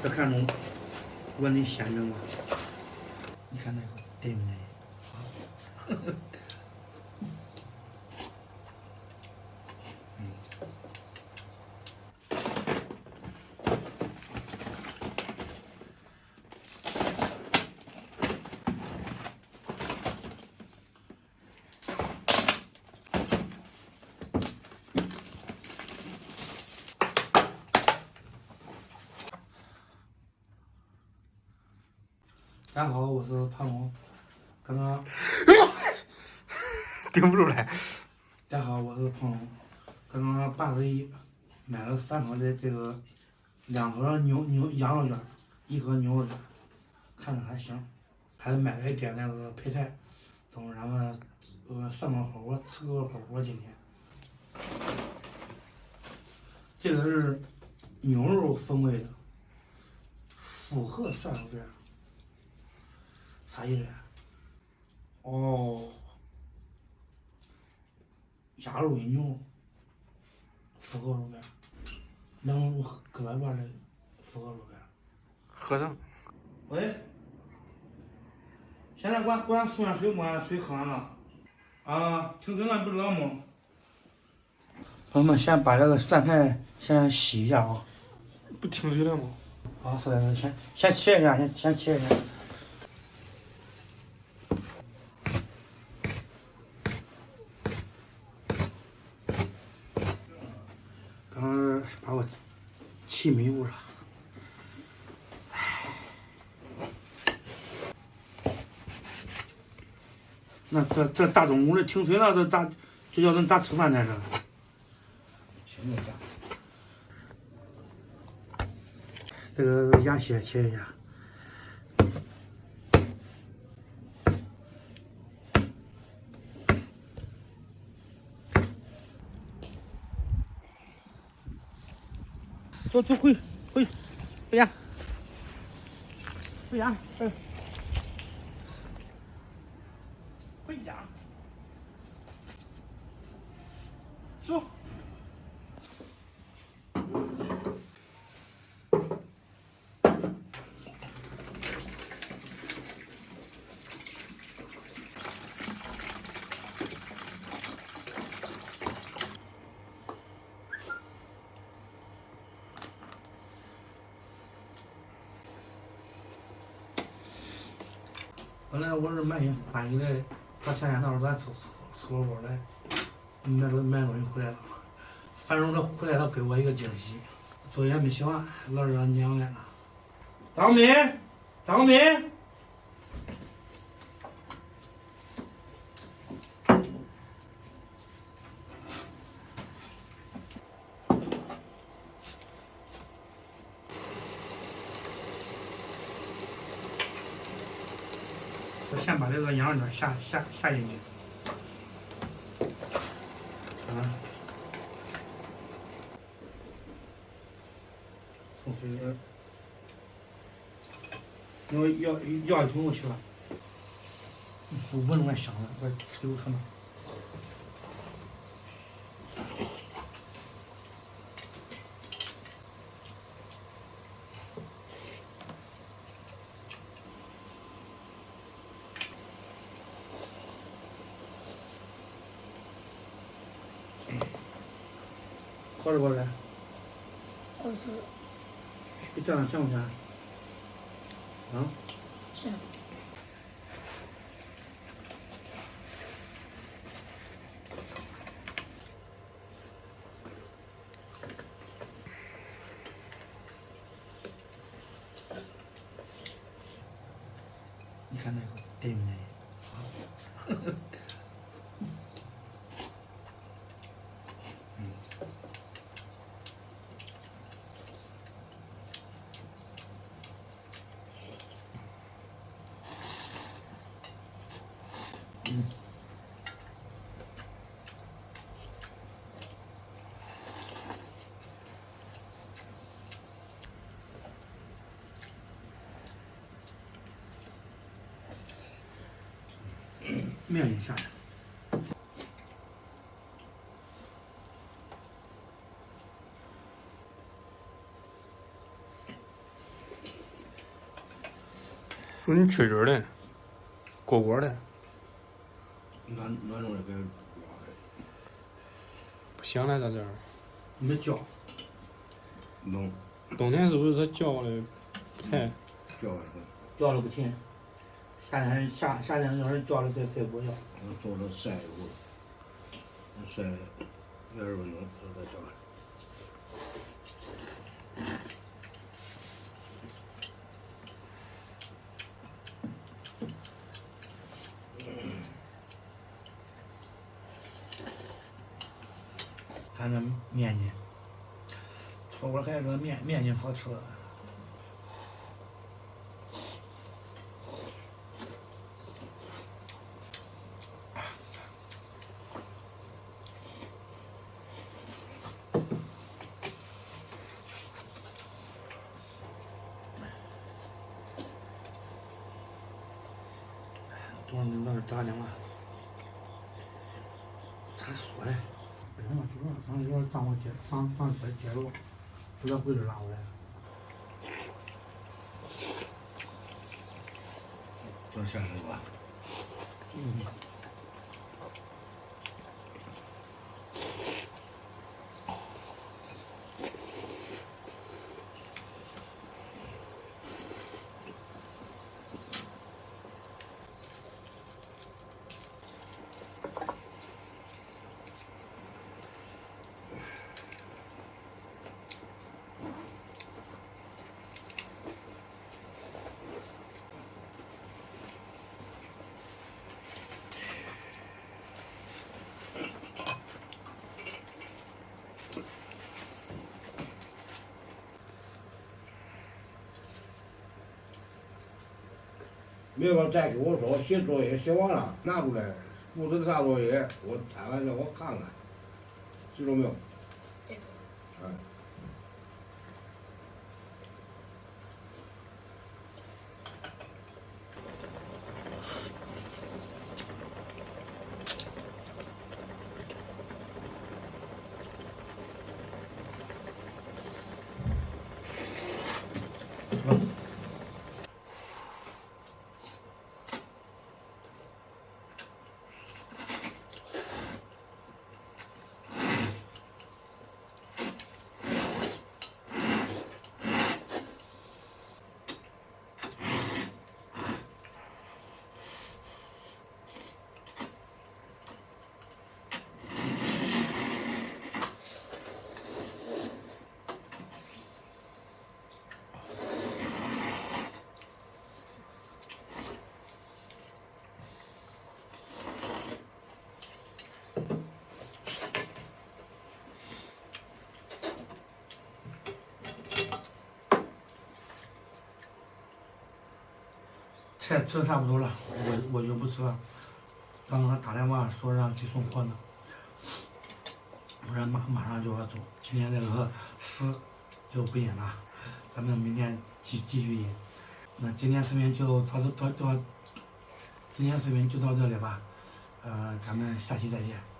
这看中纹理鲜明吗？你看那个对不对？大家好，我是庞龙。刚刚顶不住了。大家好，我是庞龙。刚刚81买了3盒的这个2盒羊肉卷，1盒牛肉卷，看着还行。还买了一点那个配菜，等会儿咱们涮个火锅，吃个火锅今天。这个是牛肉风味的复合涮肉卷。啥意思呀？哦，鸭肉跟牛肉复合肉片，两种搁外边的复合肉片。喝上。喂，现在管送完水没？水喝完了。啊，停水了不知道吗？朋友们，先把这个蒜菜先洗一下啊。不停水了吗？好，先切一下，先切一下。刚刚把我气迷糊了。那这大中午的停水了，这叫人咋吃饭呢？这个鸭血切一下。走回家，回家，回家，走。本来我是满心欢喜的，到前天到时候咱吃火锅来，买东西回来了。反正这回来他给我一个惊喜，作业没写完，老师让娘来了。张敏，我先把这个羊肉卷下进去。啊，送水要一桶去了，不闻那香了，我吃油疼了。好吃不好吃？好吃。这酱香不香？啊？香。你看那个对不对？面一下。说你缺筋的，过锅的，暖中的给刮的，不香了咋整？没浇，弄冬天是不是它浇的不太？浇的，浇了不停。夏天要是浇的再不要。做了晒一会儿，晒20分钟再浇。看这面筋，出锅还有这个面筋好吃。多少那咋讲嘛？他说的，不行了，就说上有点当我接着，不知道回去拉回来。这下来吧。嗯。明个再给我说，写作业写完了拿出来，布置的啥作业，我摊完让我看看，记住没有？记住。哎。菜吃的差不多了，我就不吃了。刚刚打电话说让去送货呢，我说马上就要走，今天这个诗就不演了，咱们明天继续演。那今天视频就今天视频就到这里吧，咱们下期再见。